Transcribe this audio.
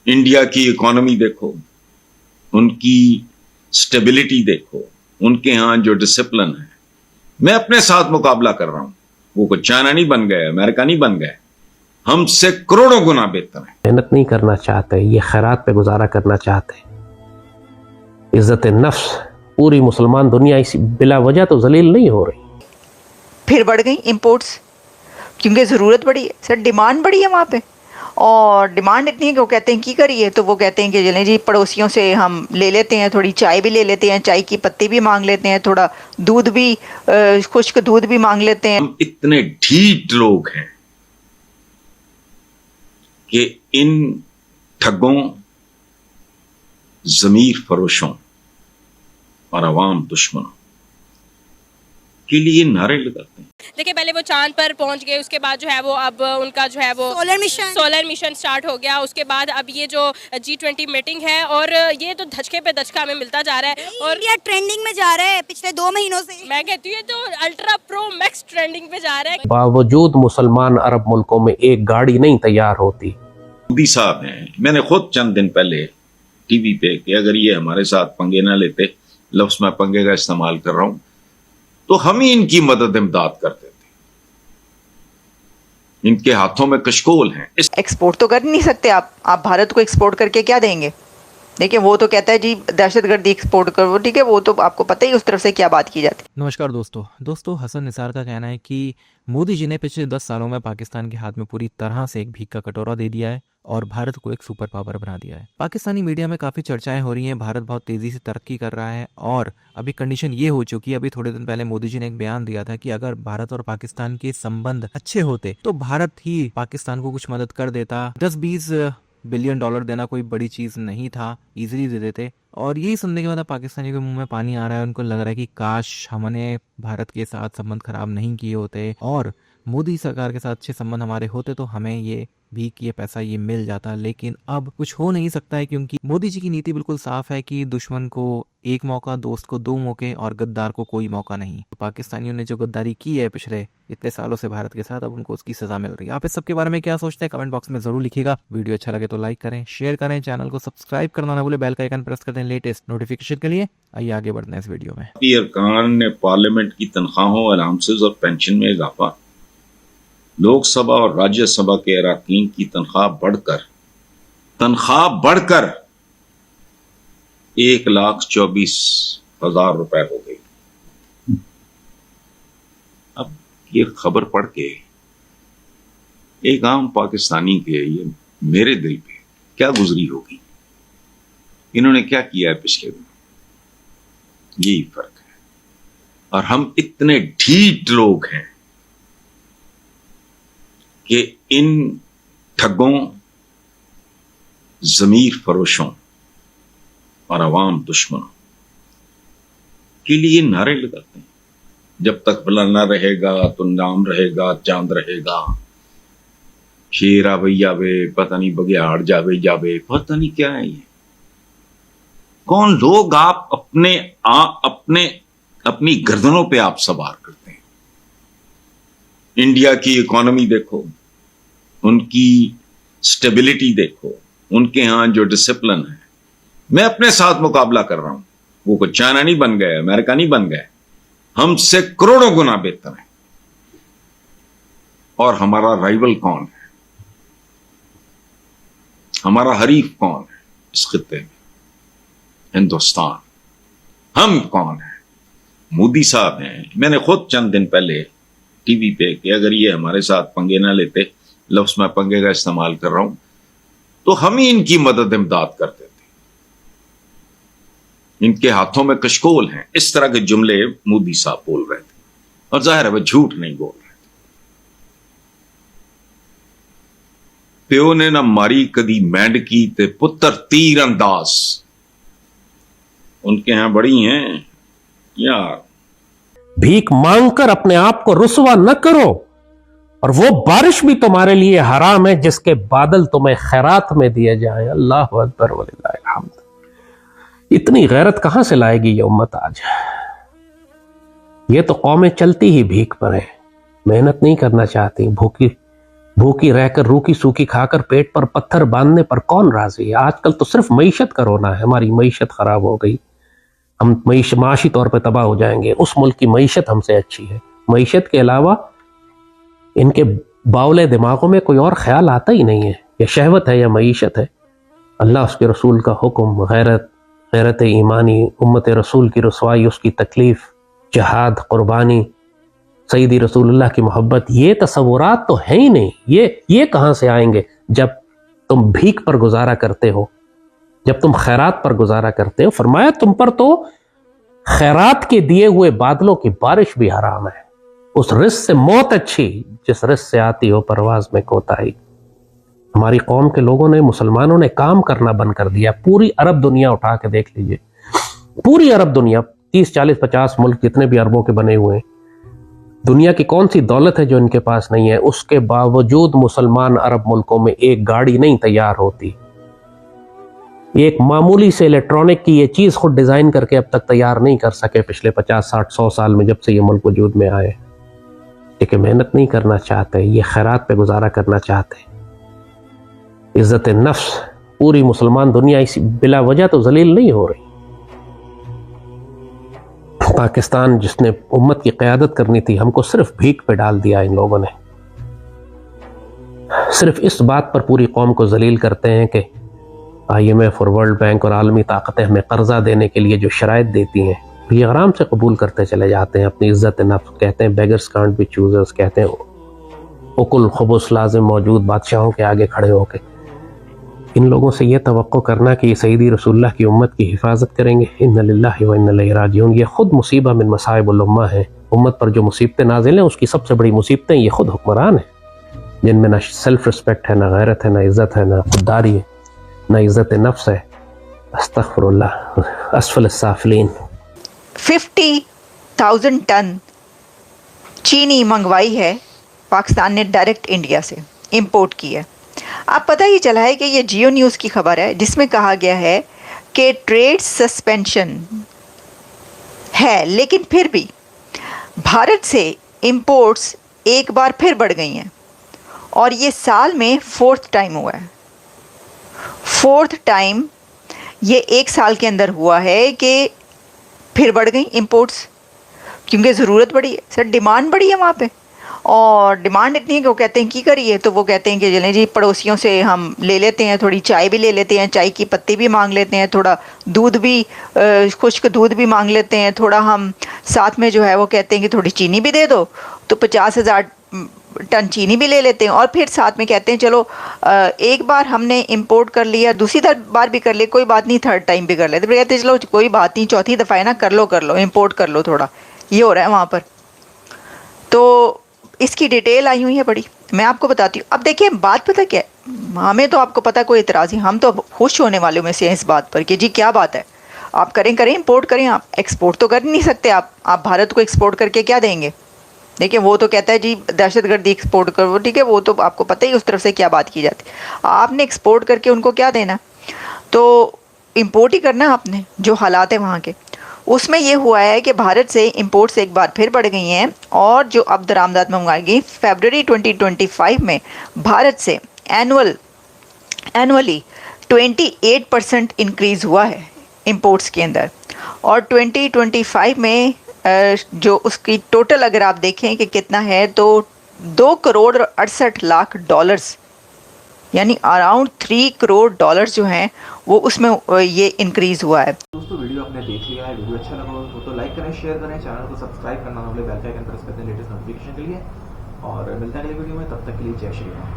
India की economy देखो, उनकी स्टेबिलिटी देखो, उनके यहाँ जो डिसिप्लिन है। मैं अपने साथ मुकाबला कर रहा हूं, वो कोई चाइना नहीं बन गए, अमेरिका नहीं बन गए, हमसे करोड़ों गुना बेहतर है। मेहनत नहीं करना चाहते, ये खैरात पे गुजारा करना चाहते, इज्जत नफ्स, पूरी मुसलमान दुनिया इसी बिला वजह तो जलील नहीं हो रही। फिर बढ़ गई इंपोर्ट्स, क्योंकि ज़रूरत बढ़ी है सर, डिमांड बढ़ी है वहाँ पे। और डिमांड इतनी है कि वो कहते हैं की करिए, तो वो कहते हैं कि चलें जी पड़ोसियों से हम ले लेते हैं, थोड़ी चाय भी ले लेते हैं, चाय की पत्ती भी मांग लेते हैं, थोड़ा दूध भी, खुश्क दूध भी मांग लेते हैं। हम इतने ढीठ लोग हैं कि इन ठगों, ज़मीर फरोशों और अवाम दुश्मनों के लिए नारे लगाते हैं। देखिए, पहले वो चांद पर पहुंच गए, उसके बाद जो है वो अब उनका जो है वो सोलर मिशन स्टार्ट हो गया। उसके बाद अब ये जो G20 मीटिंग है, और ये तो धचके पे धचका हमें मिलता जा रहा है। और इंडिया ट्रेंडिंग में जा रहा है पिछले 2 महीनों से। मैं कहती हूँ तो अल्ट्रा प्रो मैक्स ट्रेंडिंग पे जा रहा है। बावजूद मुसलमान अरब मुल्कों में एक गाड़ी नहीं तैयार होती। मोदी साहब हैं, मैंने खुद चंद दिन पहले टीवी पे कि अगर ये हमारे साथ पंगे ना लेते, लफ्ज मैं पंगे का इस्तेमाल कर रहा हूं, तो हम ही इनकी मदद इमदाद करते थे। इनके हाथों में कशकोल हैं। एक्सपोर्ट तो कर नहीं सकते आप भारत को एक्सपोर्ट करके क्या देंगे? देखिए, वो तो कहता है जी दहशतगर्दी एक्सपोर्ट करो, ठीक है, वो तो आपको पता ही उस तरफ से क्या बात की जाती है। नमस्कार दोस्तों, हसन निसार का कहना है कि मोदी जी ने पिछले 10 सालों में पाकिस्तान के हाथ में पूरी तरह से एक भीख का कटोरा दे दिया है और भारत को एक सुपर पावर बना दिया है। पाकिस्तानी मीडिया में काफी चर्चाएं हो रही हैं, भारत बहुत तेजी से तरक्की कर रहा है, और अभी कंडीशन ये हो चुकी है, अभी थोड़े दिन पहले मोदी जी ने एक बयान दिया था कि अगर भारत और पाकिस्तान के संबंध अच्छे होते तो भारत ही पाकिस्तान को कुछ मदद कर देता। 10-20 बिलियन डॉलर देना कोई बड़ी चीज नहीं था, इजीली दे देते। और यही सुनने के बाद पाकिस्तानी के मुंह में पानी आ रहा है, उनको लग रहा है कि काश हमने भारत के साथ संबंध खराब नहीं किए होते और मोदी सरकार के साथ अच्छे संबंध हमारे होते तो हमें ये भीख, ये पैसा ये मिल जाता। लेकिन अब कुछ हो नहीं सकता है, क्योंकि मोदी जी की नीति बिल्कुल साफ है कि दुश्मन को एक मौका, दोस्त को 2 मौके और गद्दार को कोई मौका नहीं। तो पाकिस्तानियों ने जो गद्दारी की है पिछले इतने सालों से भारत के साथ, अब उनको उसकी सजा मिल रही है। आप इस सब के बारे में क्या सोचते हैं? कमेंट बॉक्स में जरूर लिखिएगा। वीडियो अच्छा लगे तो लाइक करें, शेयर करें, चैनल को सब्सक्राइब करना ना भूले, बेल का आइकन प्रेस कर दें लेटेस्ट नोटिफिकेशन के लिए। आइए आगे बढ़ते हैं इस वीडियो में। अरकान ने पार्लियामेंट की तनख्वाहों, अलाउंसेस और पेंशन में इजाफा, लोकसभा और राज्यसभा के अरकान की तनख्वाह बढ़कर 1,24,000 रुपए हो गई। अब ये खबर पढ़ के एक आम पाकिस्तानी के ये मेरे दिल पे क्या गुजरी होगी, इन्होंने क्या किया है पिछले दिनों, यही फर्क है। और हम इतने ढीठ लोग हैं कि इन ठगों, ज़मीर फरोशों और अवाम दुश्मनों के लिए नारे लगाते हैं। जब तक फलाना रहेगा तो नाम रहेगा, चांद रहेगा, शेर आवे जावे, पता नहीं बघियाड़ जावे जावे, पता नहीं क्या है ये। कौन लोग आप अपनी गर्दनों पे आप सवार करते हैं। इंडिया की इकोनॉमी देखो, उनकी स्टेबिलिटी देखो, उनके यहाँ जो डिसिप्लिन है। मैं अपने साथ मुकाबला कर रहा हूं, वो कोई चाइना नहीं बन गए, अमेरिका नहीं बन गए, हमसे करोड़ों गुना बेहतर है। और हमारा राइवल कौन है, हमारा हरीफ कौन है इस खित्ते में? हिंदुस्तान। हम कौन है? मोदी साहब हैं। मैंने खुद चंद दिन पहले टीवी पे कि अगर ये हमारे साथ पंगे ना लेते, लफ्ज मैं पंगे का इस्तेमाल कर रहा हूं, तो हम ही इनकी मदद इमदाद करते थे। इनके हाथों में कशकोल हैं। इस तरह के जुमले मोदी साहब बोल रहे थे, और जाहिर है वह झूठ नहीं बोल रहे थे। प्यो ने ना मारी कदी मैंड की ते पुत्र तीर अंदाज, उनके यहां बड़ी हैं यार। भीख मांगकर अपने आप को रुसवा न करो, और वो बारिश भी तुम्हारे लिए हराम है जिसके बादल तुम्हें खैरात में दिए जाएं। अल्लाह अकबर वलिल्लाहिल हम्द। इतनी गैरत कहां से लाएगी ये उम्मत आज? ये तो कौमें चलती ही भीख पर है, मेहनत नहीं करना चाहती, भूखी भूखी रहकर रूखी सूखी खाकर पेट पर पत्थर बांधने पर कौन राजी है। आजकल तो सिर्फ मईशत का रोना है, हमारी मईशत खराब हो गई, हम माशी तौर पर तबाह हो जाएंगे। उस मुल्क की मईशत हमसे अच्छी है। मईशत के अलावा इनके बावले दिमागों में कोई और ख्याल आता ही नहीं है। या शहवत है या मईशत है। अल्लाह उसके रसूल का हुक्म, गैरत ईमानी, उम्मत रसूल की रसवाई, उसकी तकलीफ, जहाद, कुर्बानी, सईदी रसूलुल्लाह की मोहब्बत, ये तसव्वुरात तो है ही नहीं। ये कहाँ से आएंगे जब तुम भीख पर गुजारा करते हो, जब तुम खैरात पर गुजारा करते हो। फरमाया तुम पर तो खैरात के दिए हुए बादलों की बारिश भी हराम है। उस रिस्क से मौत अच्छी जिस रिस्क से आती हो परवाज में कोताही। हमारी कौम के लोगों ने, मुसलमानों ने काम करना बंद कर दिया। पूरी अरब दुनिया उठा के देख लीजिए, पूरी अरब दुनिया, 30, 40, 50 मुल्क जितने भी अरबों के बने हुए हैं, दुनिया की कौन सी दौलत है जो इनके पास नहीं है। उसके बावजूद मुसलमान अरब मुल्कों में एक गाड़ी नहीं तैयार होती। एक मामूली से इलेक्ट्रॉनिक की ये चीज खुद डिजाइन करके अब तक तैयार नहीं कर सके पिछले 50, 60, 100 साल में, जब से ये मुल्क वजूद में आए। लेकिन मेहनत नहीं करना चाहते, ये खैरात पे गुजारा करना चाहते। इज्जत नफ्स, पूरी मुसलमान दुनिया इसी बिला वजह तो जलील नहीं हो रही। पाकिस्तान जिसने उम्मत की क़यादत करनी थी, हमको सिर्फ भीख पे डाल दिया इन लोगों ने। सिर्फ इस बात पर पूरी कौम को जलील करते हैं कि IMF और वर्ल्ड बैंक और आलमी ताकतें हमें कर्जा देने के लिए जो शराइत देती हैं, ये आराम से कबूल करते चले जाते हैं। अपनी इज्जत नफ्स, कहते हैं बेगर्स कांट बी चूजर्स, कहते हैं उकुल खुबुस लाजिम मौजूद बादशाहों के आगे खड़े होके। इन लोगों से ये तवक्को करना कि ये सईदी रसूलुल्लाह की उम्मत की हिफाजत करेंगे, इन्ना लिल्लाहि व इन्ना इलैहि राजिऊन, ये खुद मुसीबा मिन मसाइबुल उम्मा है। उम्मत पर जो मुसीबतें नाजिल हैं, उसकी सबसे बड़ी मुसीबतें ये खुद हुक्मरान हैं, जिनमें ना सेल्फ रिस्पेक्ट है, ना गैरत है, ना इज्जत है, ना खुददारी है, ना इज्जत नफ्स है। अस्तगफिरुल्लाह, अस्फल साफिलीन। 50,000 टन चीनी मंगवाई है पाकिस्तान ने, डायरेक्ट इंडिया से इंपोर्ट की है। आप पता ही चला है कि ये जियो न्यूज़ की खबर है, जिसमें कहा गया है कि ट्रेड सस्पेंशन है, लेकिन फिर भी भारत से इंपोर्ट्स एक बार फिर बढ़ गई हैं। और ये साल में 4th टाइम हुआ है। 4th टाइम ये एक साल के अंदर हुआ है कि फिर बढ़ गई इंपोर्ट्स, क्योंकि ज़रूरत बढ़ी है सर, डिमांड बढ़ी है वहाँ पे। और डिमांड इतनी है कि वो कहते हैं की करिए, तो वो कहते हैं कि चलें जी पड़ोसियों से हम ले लेते हैं, थोड़ी चाय भी ले लेते हैं, चाय की पत्ती भी मांग लेते हैं, थोड़ा दूध भी, खुश्क दूध भी मांग लेते हैं, थोड़ा हम साथ में जो है वो कहते हैं कि थोड़ी चीनी भी दे दो, तो 50,000 टन चीनी भी ले लेते हैं। और फिर साथ में कहते हैं चलो एक बार हमने इंपोर्ट कर लिया, दूसरी बार भी कर लिया, कोई बात नहीं, 3rd टाइम भी कर लेते, फिर कहते हैं चलो कोई बात नहीं, 4थी दफ़ा है ना, कर लो इंपोर्ट कर लो थोड़ा। ये हो रहा है वहाँ पर। तो इसकी डिटेल आई हुई है बड़ी, मैं आपको बताती हूँ। अब देखिए बात पता क्या है, हमें तो आपको पता कोई इतराज़ नहीं, हम तो खुश होने वालों में से हैं इस बात पर कि जी क्या बात है, आप करें इंपोर्ट करें, आप एक्सपोर्ट तो कर नहीं सकते। आप भारत को एक्सपोर्ट करके क्या देंगे? देखिए वो तो कहता है जी दहशतगर्दी एक्सपोर्ट करो, ठीक है, वो तो आपको पता ही उस तरफ से क्या बात की जाती है। आपने एक्सपोर्ट करके उनको क्या देना, तो इम्पोर्ट ही करना आपने, जो हालात है वहाँ के। उसमें ये हुआ है कि भारत से इंपोर्ट्स एक बार फिर बढ़ गई हैं, और जो अब दरामदात मंगवाई गई फरवरी 2025 में भारत से एनुअली 28% इंक्रीज़ हुआ है इंपोर्ट्स के अंदर। और 2025 में जो उसकी टोटल अगर आप देखें कि कितना है, तो 2 करोड़ 68 लाख डॉलर्स, यानी अराउंड 3 करोड़ डॉलर्स जो हैं वो उसमें ये इंक्रीज़ हुआ है। दोस्तों वीडियो आपने देख लिया है, वीडियो अच्छा लगा हो तो लाइक करें, शेयर करें, चैनल को सब्सक्राइब करना ना भूलें, बेल आइकन प्रेस करते हैं लेटेस्ट नोटिफिकेशन के लिए। और मिलता है अगले वीडियो में, तब तक के लिए जय श्री राम।